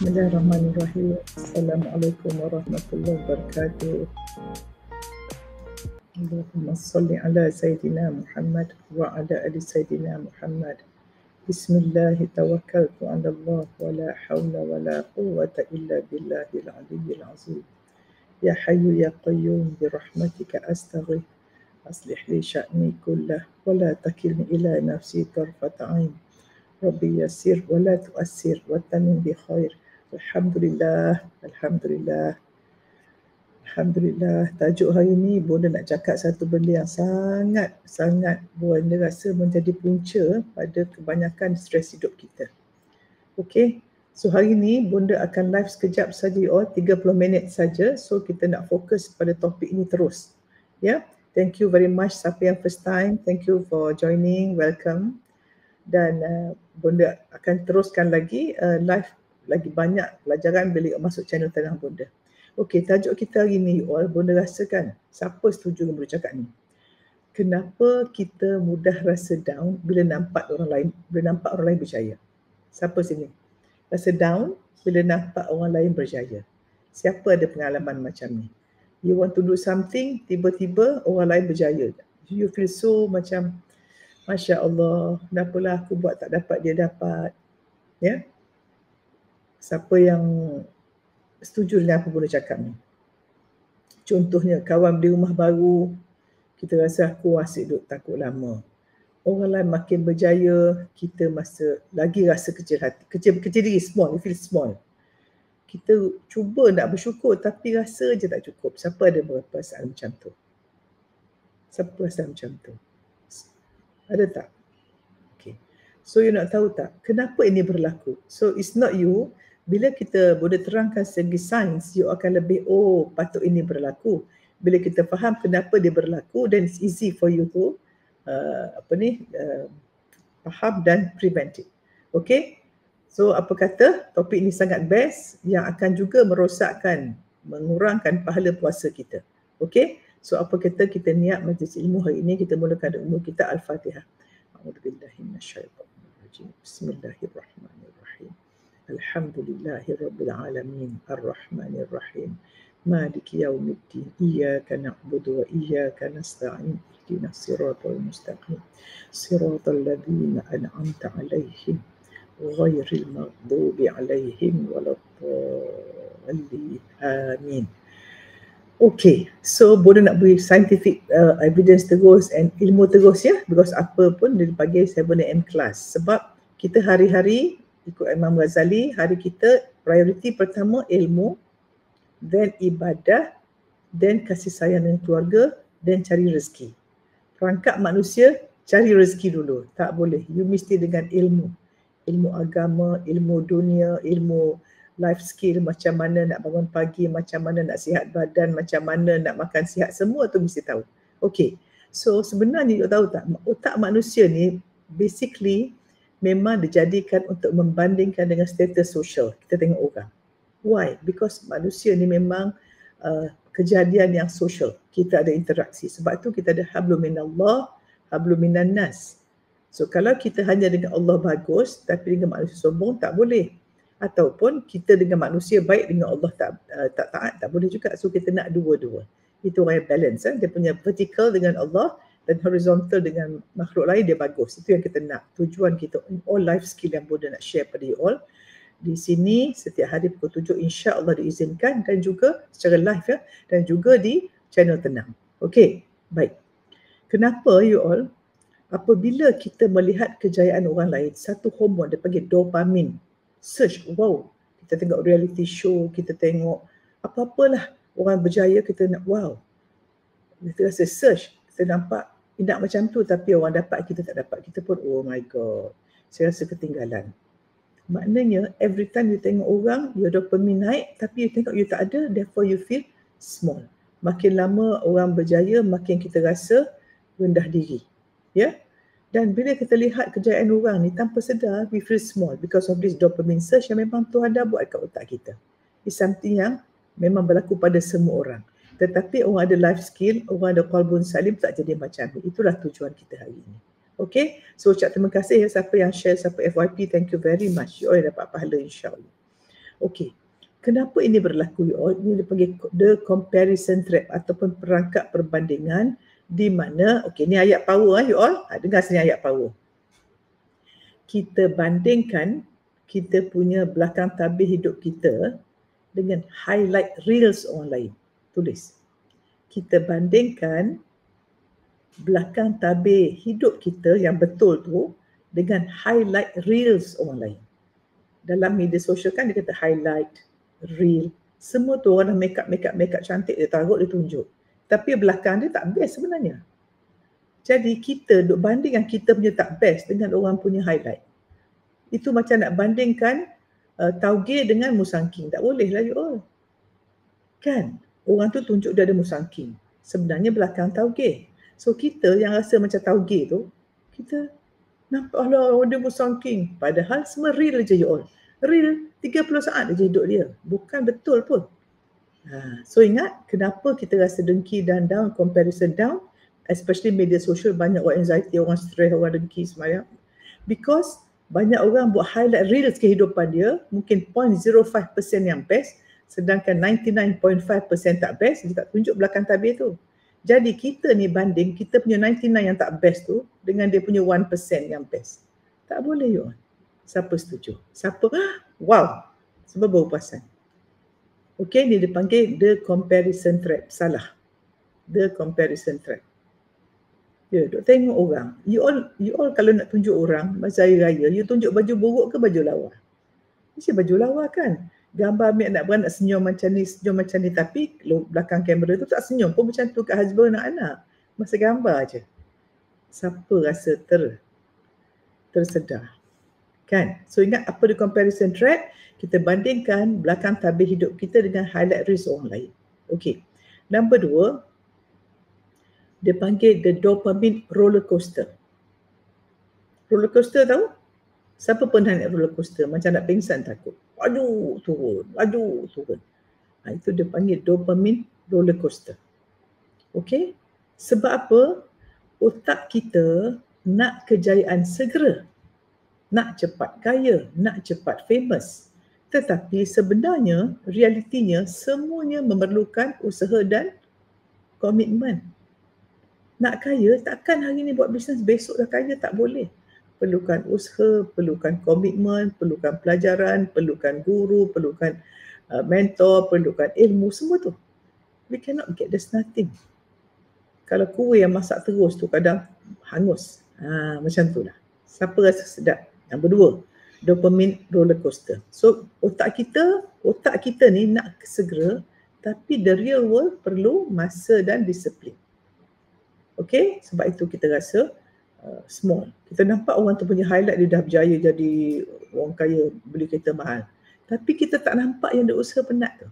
Bismillahirrahmanirrahim. Assalamualaikum warahmatullahi wabarakatuh. Allahumma salli ala Sayyidina Muhammad wa ala ali Sayyidina Muhammad. Bismillahi tawakkaltu ala Allah wa la hawla wa la quwwata illa billahil aliyyil azim. Ya Hayyu ya Qayyum bi rahmatika astaghith. Aslih li sya'ni kullah wa la takilni ila nafsi tarfata 'ain. Rabbi yassir wa la tu'assir wa tamim bi khair. Alhamdulillah, Alhamdulillah. Alhamdulillah, tajuk hari ni Bonda nak cakap satu benda yang sangat Bonda rasa menjadi punca pada kebanyakan stres hidup kita. Okay, so hari ni Bonda akan live sekejap saja, 30 minit saja. So kita nak fokus pada topik ini terus. Ya, thank you very much siapa yang first time. Thank you for joining, welcome. Dan Bonda akan teruskan lagi live lagi banyak pelajaran bila masuk channel Tenang Bonda. Okey, tajuk kita hari ni Bonda rasakan siapa setuju dengan Bonda cakap ni? Kenapa kita mudah rasa down bila nampak orang lain berjaya? Siapa sini rasa down bila nampak orang lain berjaya? Siapa ada pengalaman macam ni? You want to do something, tiba-tiba orang lain berjaya. You feel so macam Masya Allah, kenapalah aku buat tak dapat, dia dapat. Ya? Siapa yang setuju dengan apa Bonda cakap ni? Contohnya, kawan beli rumah baru, kita rasa aku asyik duduk takut lama. Orang lain makin berjaya, kita lagi rasa kecil hati. Kecil diri, small, you feel small. Kita cuba nak bersyukur tapi rasa je tak cukup. Siapa ada perasaan macam tu? Siapa rasa macam tu? Ada tak? Okay. So you nak tahu tak kenapa ini berlaku? So it's not you. Bila kita boleh terangkan segi sains, you akan lebih patut ini berlaku. Bila kita faham kenapa dia berlaku, then it's easy for you to faham dan prevent it. Okay? So apa kata topik ini sangat best yang akan juga mengurangkan pahala puasa kita. Okay? So apa kata kita niat majlis ilmu hari ini, kita mulakan ilmu kita Al-Fatihah. A'udzubillahi minasyaitonirrajim. Bismillahirrahmanirrahim. Alhamdulillahirabbil alamin arrahmanir rahim maliki yaumiddin iyyaka na'budu wa iyyaka nasta'in ihdinas siratal mustaqim siratal ladzina an'amta 'alaihim ghairil maghdubi 'alaihim waladdallin amin. Okay, so Bonda nak beri scientific evidence terus and ilmu terus ya, because apa pun dari pagi saya Bonda class. Sebab kita hari-hari ikut Imam Ghazali, hari kita priority pertama ilmu, then ibadah, then kasih sayang dengan keluarga, then cari rezeki. Perangkap manusia cari rezeki dulu, tak boleh. You mesti dengan ilmu agama, ilmu dunia, ilmu life skill, macam mana nak bangun pagi, macam mana nak sihat badan, macam mana nak makan sihat, semua tu mesti tahu. Okay, so sebenarnya you tahu tak, otak manusia ni basically memang dijadikan untuk membandingkan dengan status sosial. Kita tengok orang. Why? Because manusia ni memang kejadian yang sosial. Kita ada interaksi. Sebab tu kita ada hablum minallah, hablum minan nas. So kalau kita hanya dengan Allah bagus tapi dengan manusia sombong, tak boleh. Ataupun kita dengan manusia baik, dengan Allah tak taat, tak boleh juga. So kita nak dua-dua. Itu orang yang balance. Dia punya vertical dengan Allah dan horizontal dengan makhluk lain, dia bagus. Itu yang kita nak. Tujuan kita, all life skill yang Bonda nak share pada you all. Di sini setiap hari pukul 7 insya-Allah diizinkan, dan juga secara live ya, dan juga di channel Tenang. Okey, baik. Kenapa you all, apabila kita melihat kejayaan orang lain, satu hormon dia panggil dopamin. Search, wow, kita tengok reality show, kita tengok apa-apalah orang berjaya, kita nak wow. Kita rasa search, kita nampak tidak macam tu tapi orang dapat, kita tak dapat, kita pun oh my god, saya rasa ketinggalan. Maknanya every time you tengok orang, your dopamine naik, tapi you tengok you tak ada, therefore you feel small. Makin lama orang berjaya, makin kita rasa rendah diri. Ya? Dan bila kita lihat kejayaan orang ni tanpa sedar, we feel small because of this dopamine surge yang memang Tuhan dah buat kat otak kita. It's something yang memang berlaku pada semua orang. Tetapi orang ada life skill, orang ada qalbun salim, tak jadi macam ni. Itulah tujuan kita hari ini. Okay, so ucap terima kasih ya siapa yang share, siapa FYP, thank you very much. You all dapat pahala insya-Allah. Okey. Kenapa ini berlaku? Ini dipanggil the comparison trap ataupun perangkap perbandingan di mana, okey, ni ayat power you all. Dengar sini ayat power. Kita bandingkan kita punya belakang tabir hidup kita dengan highlight reels orang lain. Tulis. Kita bandingkan belakang tabir hidup kita yang betul tu dengan highlight reels orang lain. Dalam media sosial kan dia kata highlight, reel. Semua tu orang dah make up cantik, dia taruh, dia tunjuk. Tapi belakang dia tak best sebenarnya. Jadi kita duk bandingkan kita punya tak best dengan orang punya highlight. Itu macam nak bandingkan tauge dengan musangking. Tak boleh lah you all. Kan? Orang tu tunjuk dia ada musangking. Sebenarnya belakang tauge. So kita yang rasa macam tauge tu, kita nampak lah dia musangking. Padahal semua real je you all. Real 30 saat je hidup dia. Bukan betul pun. So ingat kenapa kita rasa dengki dan down, comparison down. Especially media sosial, banyak orang anxiety, orang stress, orang dengki semuanya. Because banyak orang buat highlight reels kehidupan dia, mungkin 0.05% yang best, sedangkan 99.5% tak best, dia tak tunjuk belakang tabir tu. Jadi kita ni banding kita punya 99 yang tak best tu dengan dia punya 1% yang best. Tak boleh you all. Siapa setuju? Siapa? Wow. Sebab baru perasan. Okay, ni dipanggil the comparison trap. Salah. The comparison trap. Ya, duk tengok orang. You all kalau nak tunjuk orang masa hari raya, you tunjuk baju buruk ke baju lawa? Mesti baju lawa kan? Gambar ambil anak beranak senyum macam ni, tapi belakang kamera tu tak senyum pun macam tu kat husband anak-anak. Masa gambar je. Siapa rasa tersedar? Kan? So ingat apa the comparison trap? Kita bandingkan belakang tabir hidup kita dengan highlight reels orang lain. Okay. Number 2, dia panggil the dopamine roller coaster. Roller coaster tahu? Siapa pernah naik roller coaster? Macam nak pingsan takut. Laju turun. Itu dia panggil dopamine roller coaster. Okay? Sebab apa? Otak kita nak kejayaan segera. Nak cepat kaya, nak cepat famous. Tetapi sebenarnya, realitinya semuanya memerlukan usaha dan komitmen. Nak kaya, takkan hari ni buat bisnes, besok dah kaya, tak boleh. Perlukan usaha, perlukan komitmen, perlukan pelajaran, perlukan guru, perlukan mentor, perlukan ilmu, semua tu. We cannot get this nothing. Kalau kuih yang masak terus tu kadang hangus. Macam tu lah. Siapa rasa sedap? Yang 2, dopamine roller coaster. So otak kita ni nak segera, tapi the real world perlu masa dan disiplin. Okay, sebab itu kita rasa small. Kita nampak orang tu punya highlight, dia dah berjaya jadi orang kaya, beli kereta mahal. Tapi kita tak nampak yang dia usaha penat tu.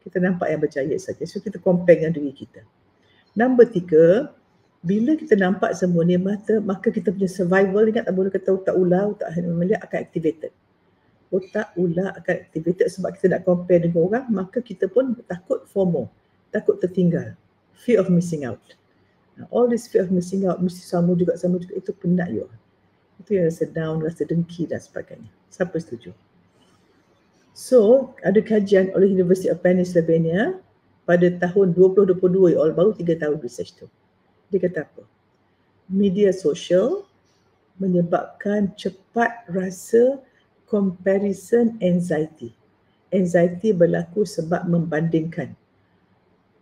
Kita nampak yang berjaya saja. So kita compare dengan diri kita. Number 3, bila kita nampak semua ni, maka kita punya survival, ingat tak boleh kata otak ular, otak melihat akan activated. Otak ular akan activated sebab kita nak compare dengan orang, maka kita pun takut FOMO, takut tertinggal, fear of missing out. All this fear of missing out, mesti sama juga, itu penat you. Itu yang rasa down, rasa dengki dan sebagainya. Siapa setuju? So, ada kajian oleh University of Pennsylvania pada tahun 2022, baru 3 tahun research tu. Dia kata apa? Media sosial menyebabkan cepat rasa comparison anxiety. Anxiety berlaku sebab membandingkan.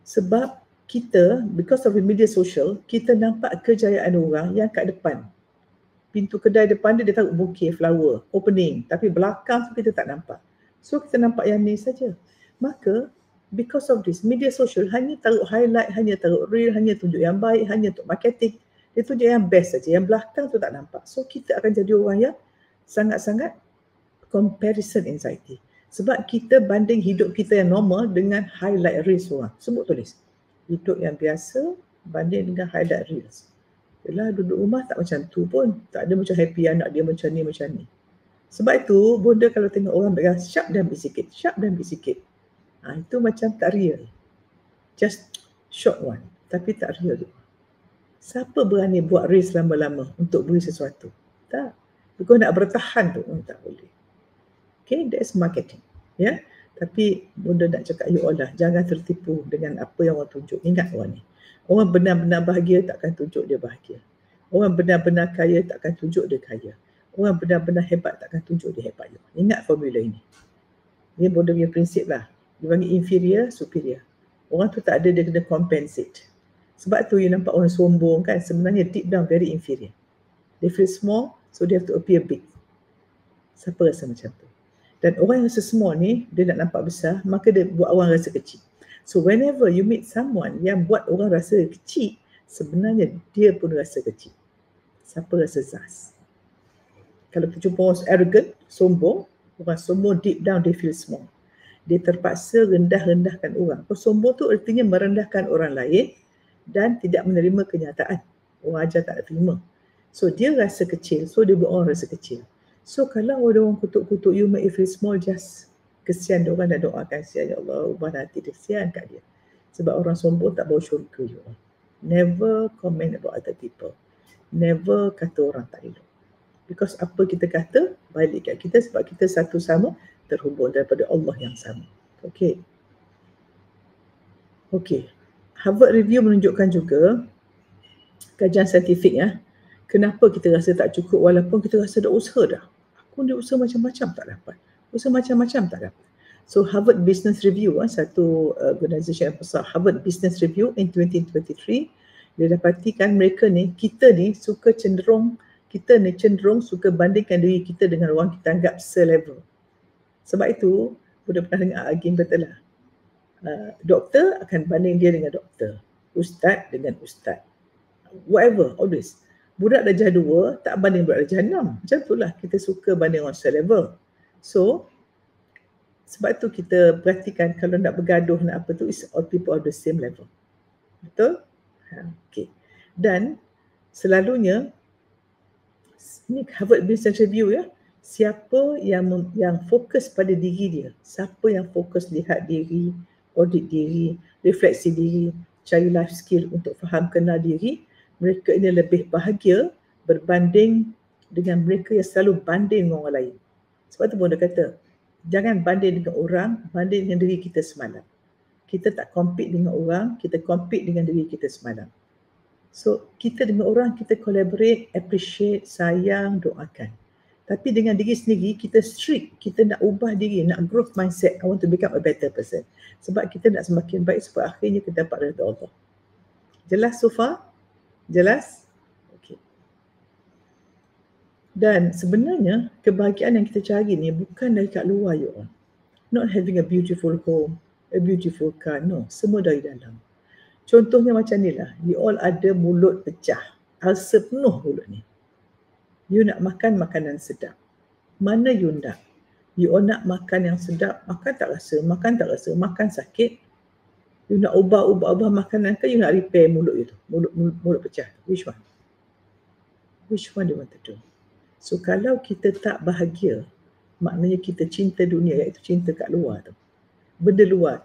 Sebab kita, because of the media social, kita nampak kejayaan orang yang kat depan. Pintu kedai depan dia taruh bouquet flower, opening. Tapi belakang tu kita tak nampak. So kita nampak yang ni saja. Maka, because of this, media social hanya taruh highlight, hanya taruh reel, hanya tunjuk yang baik, hanya untuk marketing. Dia tunjuk yang best saja. Yang belakang tu tak nampak. So kita akan jadi orang yang sangat-sangat comparison anxiety. Sebab kita banding hidup kita yang normal dengan highlight reels orang. Sebut tulis. Hidup yang biasa banding dengan highlight reels. Yalah, duduk rumah tak macam tu pun. Tak ada macam happy anak dia macam ni. Sebab itu, bonda kalau tengok orang bergerak, sharp dan sikit. Itu macam tak real. Just short one. Tapi tak real. Siapa berani buat reels lama-lama untuk beri sesuatu? Tak. Because nak bertahan tu, tak boleh. Okay, that's marketing. Ya, tapi bunda nak cakap you all lah, jangan tertipu dengan apa yang orang tunjuk. Ingat orang ni, orang benar-benar bahagia takkan tunjuk dia bahagia. Orang benar-benar kaya takkan tunjuk dia kaya. Orang benar-benar hebat takkan tunjuk dia hebat. Ingat formula ini. Dia bunda punya prinsip lah. Dia panggil inferior, superior. Orang tu tak ada, dia kena compensate. Sebab tu you nampak orang sombong kan, sebenarnya deep down very inferior. They feel small, so they have to appear big. Siapa rasa macam tu? Dan orang yang rasa small ni, dia nak nampak besar, maka dia buat orang rasa kecil. So whenever you meet someone yang buat orang rasa kecil, sebenarnya dia pun rasa kecil. Siapa rasa zaz? Kalau kita jumpa orang arrogant, sombong, orang sombong deep down they feel small. Dia terpaksa rendah-rendahkan orang. Sombong tu artinya merendahkan orang lain dan tidak menerima kenyataan. Orang ajar tak terima. So dia rasa kecil, so dia buat orang rasa kecil. So kalau ada orang kutuk-kutuk you make you feel small, just kesian dia orang dan doakan, ya Allah ubah hati dia, kesian kat dia. Sebab orang sombong tak bawa syurga you all. Never comment about other people. Never kata orang tak elok. Because apa kita kata balik kat kita, sebab kita satu sama terhubung daripada Allah yang sama. Okay. Harvard Review menunjukkan juga kajian saintifik ya. Kenapa kita rasa tak cukup walaupun kita rasa dah usaha dah. Aku dah usaha macam-macam tak dapat. Usaha macam-macam tak dapat. So Harvard Business Review, satu organisasi yang besar, Harvard Business Review in 2023, dia dapatikan mereka ni, kita ni cenderung suka bandingkan diri kita dengan orang kita anggap selevel. Sebab itu, sudah pernah dengar argument betul lah. Doktor akan banding dia dengan doktor. Ustaz dengan ustaz. Whatever, always. Budak darjah 2 tak banding budak darjah 6. Macam itulah kita suka banding orang selevel. So, sebab tu kita perhatikan kalau nak bergaduh, nak apa tu, is all people of the same level. Betul? Okay. Dan selalunya, ini Harvard Business Review ya, siapa yang fokus pada diri dia, siapa yang fokus lihat diri, audit diri, refleksi diri, cari life skill untuk faham kenal diri, mereka ini lebih bahagia berbanding dengan mereka yang selalu banding dengan orang lain. Sebab tu pun dia kata, jangan banding dengan orang, banding dengan diri kita semalam. Kita tak compete dengan orang, kita compete dengan diri kita semalam. So, kita dengan orang, kita collaborate, appreciate, sayang, doakan. Tapi dengan diri sendiri, kita strict, kita nak ubah diri, nak growth mindset, I want to become a better person. Sebab kita nak semakin baik supaya akhirnya kita dapat redha Allah. Jelas so far? Jelas? Okay. Dan sebenarnya, kebahagiaan yang kita cari ni bukan dari kat luar, you all. Not having a beautiful home, a beautiful car, no. Semua dari dalam. Contohnya macam ni lah, you all ada mulut pecah, ulcer penuh mulut ni. You nak makan makanan sedap. Mana you nak? You all nak makan yang sedap, makan tak rasa, makan sakit. You nak ubah makanan ke you nak repair mulut you tu? Mulut pecah. Which one? Which one do you want to do? So kalau kita tak bahagia, maknanya kita cinta dunia, iaitu cinta kat luar tu. Benda luar,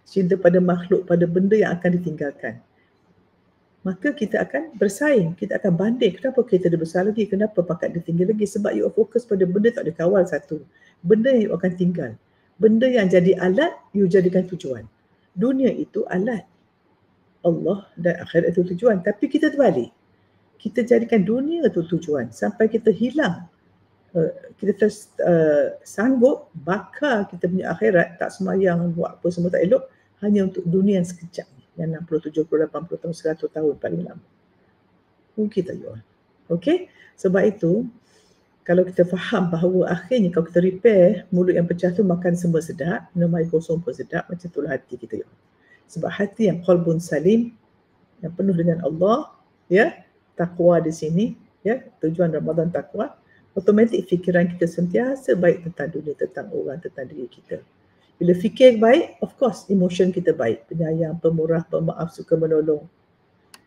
cinta pada makhluk, pada benda yang akan ditinggalkan. Maka kita akan bersaing, kita akan banding. Kenapa kita ada besar lagi? Kenapa pakat dia tinggal lagi? Sebab you fokus pada benda tak ada kawal satu. Benda yang you akan tinggal. Benda yang jadi alat, you jadikan tujuan. Dunia itu alat. Allah dan akhirat itu tujuan. Tapi kita terbalik. Kita jadikan dunia itu tujuan. Sampai kita hilang. Kita sanggup bakar kita punya akhirat, tak sembahyang, buat apa semua tak elok, hanya untuk dunia yang sekejap ni. Yang 60, 70, 80 tahun, 100 tahun paling lama. Kita you all. Okay? Sebab itu, kalau kita faham bahawa akhirnya kalau kita repair mulut yang pecah tu, makan semua sedap, minum air kosong pun sedap, macam itulah hati kita. Sebab hati yang qalbun salim, yang penuh dengan Allah, ya, takwa di sini, ya, tujuan Ramadan takwa, automatik fikiran kita sentiasa baik tentang dunia, tentang orang, tentang diri kita. Bila fikir baik, of course, emotion kita baik, penyayang, pemurah, pemaaf, suka menolong.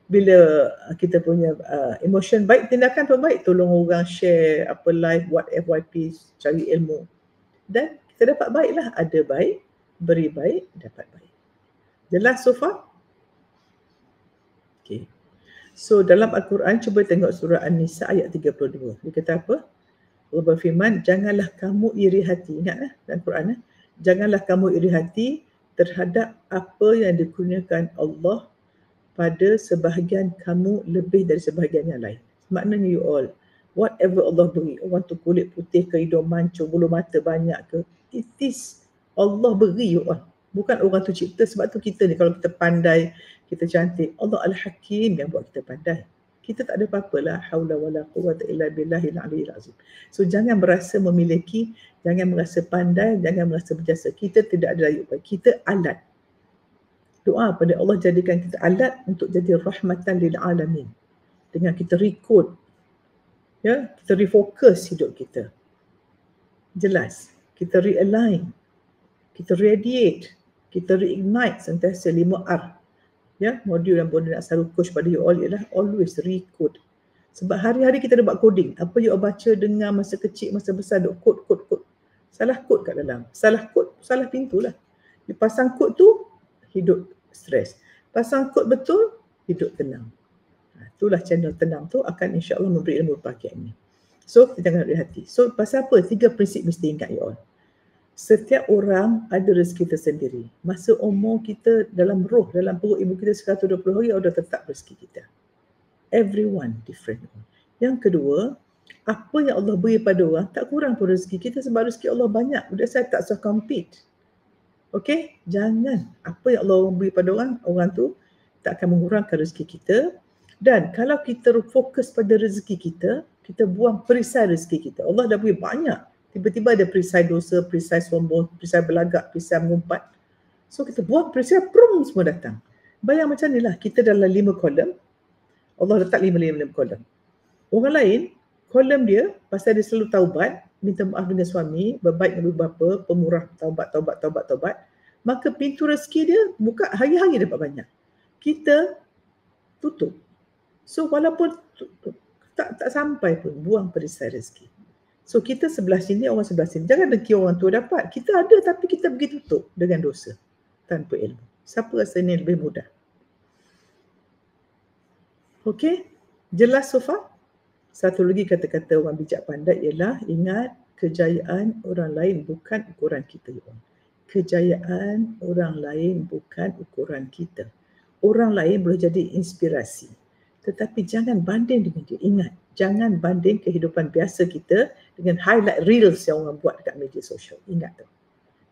Bila kita punya emotion baik, tindakan pun baik, tolong orang, share, live, buat FYP, cari ilmu. Dan kita dapat baiklah, ada baik, beri baik, dapat baik. Jelas so far? Okay. So dalam Al-Quran, cuba tengok surah An-Nisa ayat 32. Dia kata apa? Allah berfirman, janganlah kamu iri hati. Ingatlah dalam Quran, Janganlah kamu iri hati terhadap apa yang dikurniakan Allah pada sebahagian kamu lebih dari sebahagian yang lain. Maknanya you all, whatever Allah beri, orang tu kulit putih ke, hidung mancung, bulu mata banyak ke, it is Allah beri you all. Bukan orang tu cipta. Sebab tu kita ni kalau kita pandai, kita cantik, Allah Al-Hakim yang buat kita pandai. Kita tak ada apa-apa lah. Haula wala quwwata illa billahil aliyyil azim. So jangan merasa memiliki, jangan merasa pandai, jangan merasa berjasa. Kita tidak ada layak baik. Kita alat. Doa pada Allah jadikan kita alat untuk jadi rahmatan lil alamin. Dengan kita rekod, ya, kita refocus hidup kita. Jelas, kita realign, kita radiate, kita reignite sentiasa 5R. Ya, modul yang boleh nak selalu coach pada you all ialah always recode. Sebab hari-hari kita ada buat coding. Apa you all baca, dengar masa kecil, masa besar, duk code. Salah code kat dalam. Salah code, salah pintu lah. You pasang code tu, hidup stres. Pasang kod betul, hidup tenang. Itulah channel tenang tu akan insya-Allah memberi ilmu bahagian ni. So, kita jangan iri hati. So, pasal apa? 3 prinsip mesti ingat you all. Setiap orang ada rezeki tersendiri. Masa umur kita dalam roh, dalam perut ibu kita 120 hari, Allah tetap rezeki kita. Everyone different. Yang kedua, apa yang Allah beri pada orang, tak kurang pun rezeki kita sebab rezeki Allah banyak. Sudah saya tak usah compete. Okey, jangan. Apa yang Allah beri pada orang tu tak akan mengurangkan rezeki kita. Dan kalau kita fokus pada rezeki kita, kita buang perisai rezeki kita. Allah dah beri banyak. Tiba-tiba ada perisai dosa, perisai sombong, perisai belagak, perisai mengumpat. So kita buang perisai, prum, semua datang. Bayang macam ni lah, kita dalam 5 kolom. Allah letak 5 kolom. Orang lain, kolom dia, pasal dia selalu taubat, minta maaf dengan suami, berbaik dengan bapa, pemurah, taubat. Maka pintu rezeki dia buka hari-hari dapat banyak. Kita tutup. So walaupun tak sampai pun, buang perisai rezeki. So kita sebelah sini, orang sebelah sini. Jangan dengki orang tua dapat. Kita ada tapi kita pergi tutup dengan dosa. Tanpa ilmu. Siapa rasa ini lebih mudah? Okey? Jelas so far? Satu lagi kata-kata orang bijak pandai ialah ingat kejayaan orang lain bukan ukuran kita. Kejayaan orang lain bukan ukuran kita. Orang lain boleh jadi inspirasi. Tetapi jangan banding dengan dia. Ingat, jangan banding kehidupan biasa kita dengan highlight reels yang orang buat dekat media sosial. Ingat tu.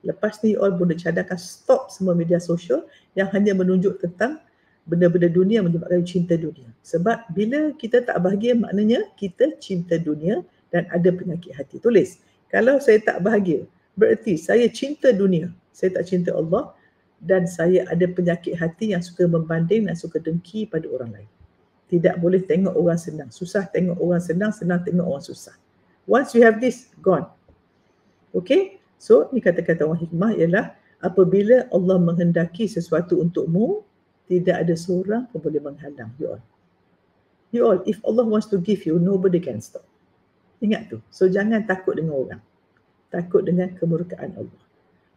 Lepas ni, you all boleh cadangkan stop semua media sosial yang hanya menunjuk tentang benda-benda dunia menyebabkan cinta dunia. Sebab bila kita tak bahagia, maknanya kita cinta dunia dan ada penyakit hati. Tulis, kalau saya tak bahagia, bererti saya cinta dunia, saya tak cinta Allah dan saya ada penyakit hati yang suka membanding dan suka dengki pada orang lain. Tidak boleh tengok orang senang. Susah tengok orang senang, senang tengok orang susah. Once you have this, gone. Okay? So, ni kata-kata orang hikmah ialah apabila Allah menghendaki sesuatu untukmu, tidak ada seorang pun boleh menghalang. You all, if Allah wants to give you, nobody can stop. Ingat tu. So, jangan takut dengan orang. Takut dengan kemurkaan Allah.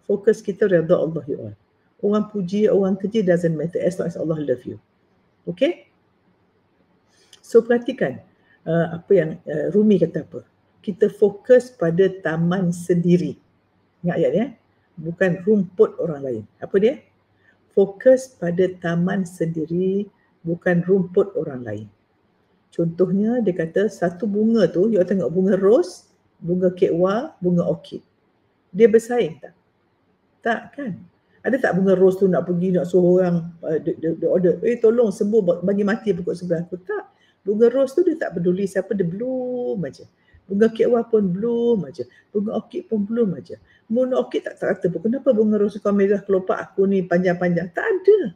Fokus kita redha Allah, you all. Orang puji, orang keji, doesn't matter as long as Allah love you. Okay? So perhatikan apa yang Rumi kata apa. Kita fokus pada taman sendiri. Ingat ayat dia? Bukan rumput orang lain. Apa dia? Fokus pada taman sendiri, bukan rumput orang lain. Contohnya dia kata satu bunga tu, you tengok bunga rose, bunga kekwa, bunga orchid. Dia bersaing tak? Tak kan? Ada tak bunga rose tu nak pergi nak suruh orang dia order, tolong sembuh bagi mati pokok sebelah aku? Tak. Bunga rose tu dia tak peduli siapa, dia bloom aja. Bunga kekwa pun bloom aja. Bunga orchid pun bloom aja. Bunga orchid tak kata pun, kenapa bunga rose kau merah kelopak aku ni panjang-panjang? Tak ada.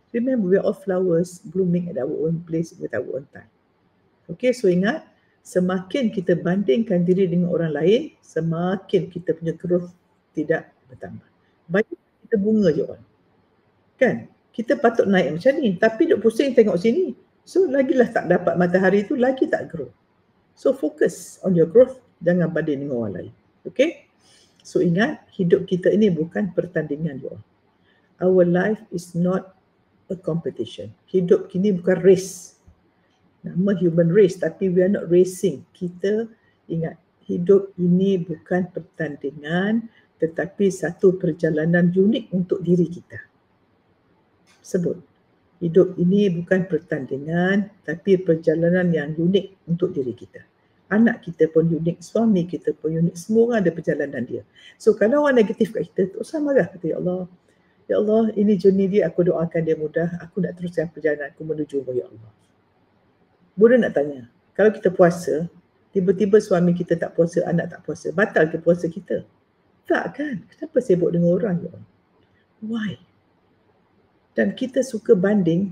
Remember, we are all flowers blooming at our own place with our own time. Okay, so ingat, semakin kita bandingkan diri dengan orang lain, semakin kita punya growth tidak bertambah. Banyak kita bunga je orang. Kan? Kita patut naik macam ni, tapi duk pusing tengok sini. So, lagilah tak dapat matahari tu, lagi tak grow. So, focus on your growth, jangan banding dengan orang lain. Okay? So, ingat, hidup kita ini bukan pertandingan you all. Our life is not a competition. Hidup ini bukan race. Nama human race, tapi we are not racing. Kita ingat, hidup ini bukan pertandingan, tetapi satu perjalanan unik untuk diri kita. Sebut, hidup ini bukan pertandingan, tapi perjalanan yang unik untuk diri kita. Anak kita pun unik, suami kita pun unik, semua orang ada perjalanan dia. So kalau orang negatif kat kita, tak usah marah. Kata, Ya Allah, ini journey dia, aku doakan dia mudah, aku nak teruskan perjalanan aku menuju Ya Allah. Boleh nak tanya, kalau kita puasa, tiba-tiba suami kita tak puasa, anak tak puasa, batal ke puasa kita? Tak kan? Kenapa sibuk dengan orang? Ya Allah? Why? Dan kita suka banding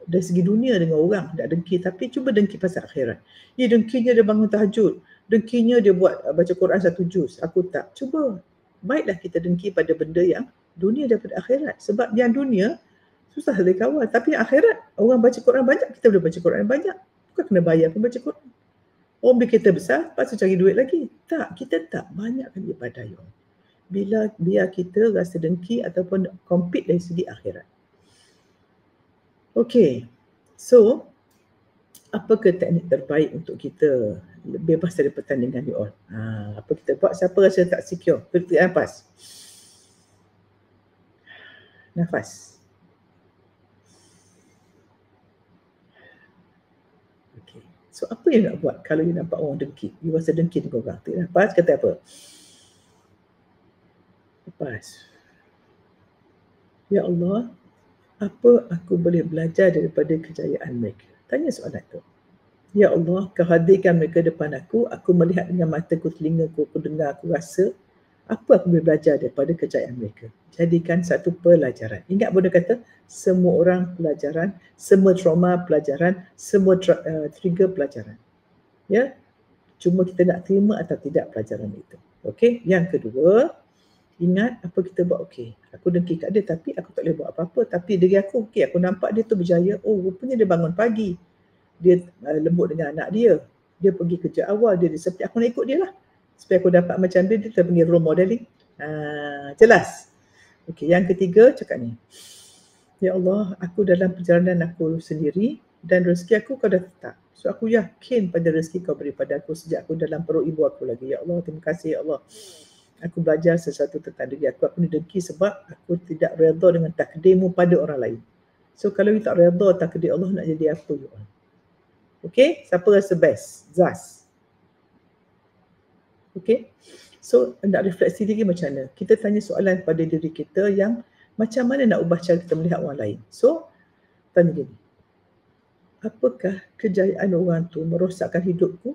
dari segi dunia dengan orang, tak dengki, tapi cuba dengki pasal akhirat. Ya, dengkinya dia bangun tahajud, dengkinya dia buat baca Quran 1 juz, aku tak. Cuba, baiklah kita dengki pada benda yang dunia daripada akhirat. Sebab yang dunia susah boleh kawal, tapi akhirat orang baca Quran banyak, kita boleh baca Quran banyak. Bukan kena bayar pun baca Quran. Orang beli kereta besar, lepas tu cari duit lagi. Tak, kita tak banyakkan ibadah. Biar kita rasa dengki ataupun compete dari segi akhirat. Okay, so apakah teknik terbaik untuk kita bebas dari pertandingan you all? Apa kita buat? Siapa rasa tak secure? Tarik nafas. Nafas. Okay, so apa yang nak buat kalau you nampak orang dengki? You rasa dengki dengan orang. Tarik nafas, kata apa? Lepas. Ya Allah, apa aku boleh belajar daripada kejayaan mereka? Tanya soalan tu. Ya Allah, kau hadirkan mereka depan aku melihat dengan mataku, telingaku, aku dengar, aku rasa. Apa aku boleh belajar daripada kejayaan mereka? Jadikan satu pelajaran. Ingat Buddha kata, semua orang pelajaran, semua trauma pelajaran, semua trigger pelajaran. Ya, cuma kita nak terima atau tidak pelajaran itu. Okey, yang kedua, ingat apa kita buat. Okey, aku dengki kat dia tapi aku tak boleh buat apa-apa. Tapi diri aku, okey, aku nampak dia tu berjaya. Oh, rupanya dia bangun pagi. Dia lembut dengan anak dia. Dia pergi kerja awal, dia seperti aku nak ikut dia lah. Supaya aku dapat macam dia, kita panggil role modeling. Jelas? Okey, yang ketiga cakap ni. Ya Allah, aku dalam perjalanan aku sendiri dan rezeki aku kau dah tetap. So aku yakin pada rezeki kau beri pada aku sejak aku dalam perut ibu aku lagi. Ya Allah, terima kasih Ya Allah. Aku belajar sesuatu tentang diri aku. Aku ni dengki sebab aku tidak redha dengan takdirmu pada orang lain. So kalau you tak redha takdir Allah, nak jadi apa you all? Okay, siapa rasa best? Zaz. Okay, so nak refleksi diri macam mana? Kita tanya soalan pada diri kita yang macam mana nak ubah cara kita melihat orang lain. So, tanya gini. Apakah kejayaan orang tu merosakkan hidupku?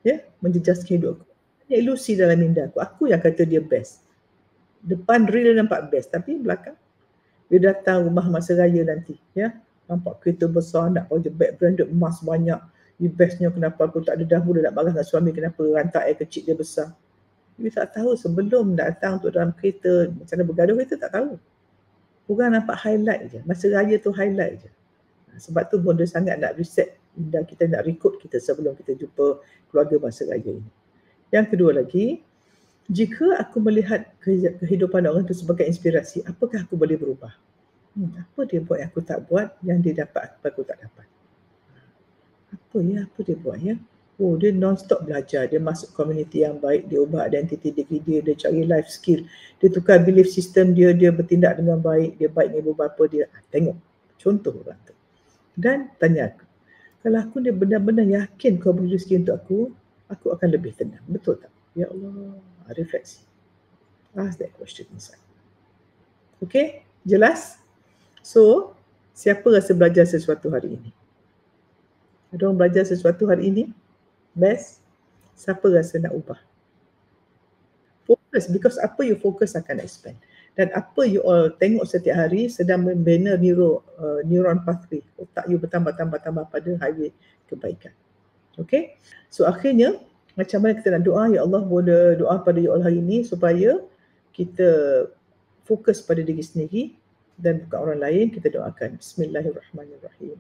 Ya, menjejaskan hidupku. Ini ilusi dalam minda aku. Aku yang kata dia best. Depan real nampak best, tapi belakang dia datang rumah masa raya nanti, ya. Nampak kereta besar, nak pakai bag branded, emas banyak. You bestnya kenapa aku tak ada dahulu, nak marah dengan suami kenapa rantai air kecil dia besar. You tak tahu sebelum datang tu dalam kereta, macam mana bergaduh, kita tak tahu. Orang nampak highlight je, masa raya tu highlight je. Sebab tu benda sangat nak reset dan kita nak record kita sebelum kita jumpa keluarga masa raya ini. Yang kedua lagi, jika aku melihat kehidupan orang itu sebagai inspirasi, apakah aku boleh berubah? Apa dia buat yang aku tak buat, yang dia dapat apa aku tak dapat? Apa dia buat ya? Oh, dia non-stop belajar, dia masuk community yang baik, dia ubah identiti diri dia cari life skill, dia tukar belief system dia bertindak dengan baik, dia baik dengan ibu bapa dia. Tengok, contoh orang tu. Dan tanya aku, kalau aku ni benar-benar yakin kau beri rezeki untuk aku akan lebih tenang. Betul tak? Ya Allah, refleksi. Ask that question inside. Okay, jelas? So, siapa rasa belajar sesuatu hari ini? Ada orang belajar sesuatu hari ini? Best? Siapa rasa nak ubah? Fokus, because apa you fokus akan expand. Dan apa you all tengok setiap hari sedang membina neuron pathway. Otak you bertambah pada highway kebaikan. Okay? So akhirnya, macam mana kita nak doa? Ya Allah, boleh doa pada you all hari ini supaya kita fokus pada diri sendiri dan bukan orang lain. Kita doakan. Bismillahirrahmanirrahim.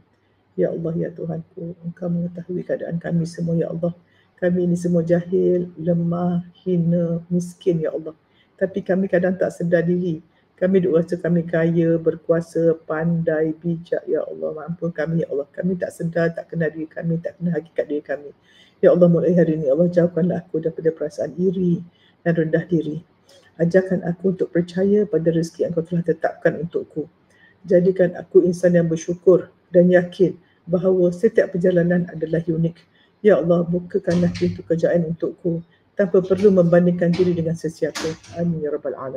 Ya Allah, ya Tuhanku, Engkau mengetahui keadaan kami semua, ya Allah. Kami ini semua jahil, lemah, hina, miskin, ya Allah. Tapi kami kadang tak sedar diri. Kami duk rasa kami kaya, berkuasa, pandai, bijak, ya Allah. Mampu kami, ya Allah. Kami tak sedar, tak kenal diri kami, tak kenal hakikat diri kami. Ya Allah, mulai hari ini, Allah jauhkanlah aku daripada perasaan iri dan rendah diri. Ajarkan aku untuk percaya pada rezeki yang Engkau telah tetapkan untukku. Jadikan aku insan yang bersyukur dan yakin bahawa setiap perjalanan adalah unik. Ya Allah, bukakanlah pintu kejayaan untukku tanpa perlu membandingkan diri dengan sesiapa. Amin ya rabbal alamin.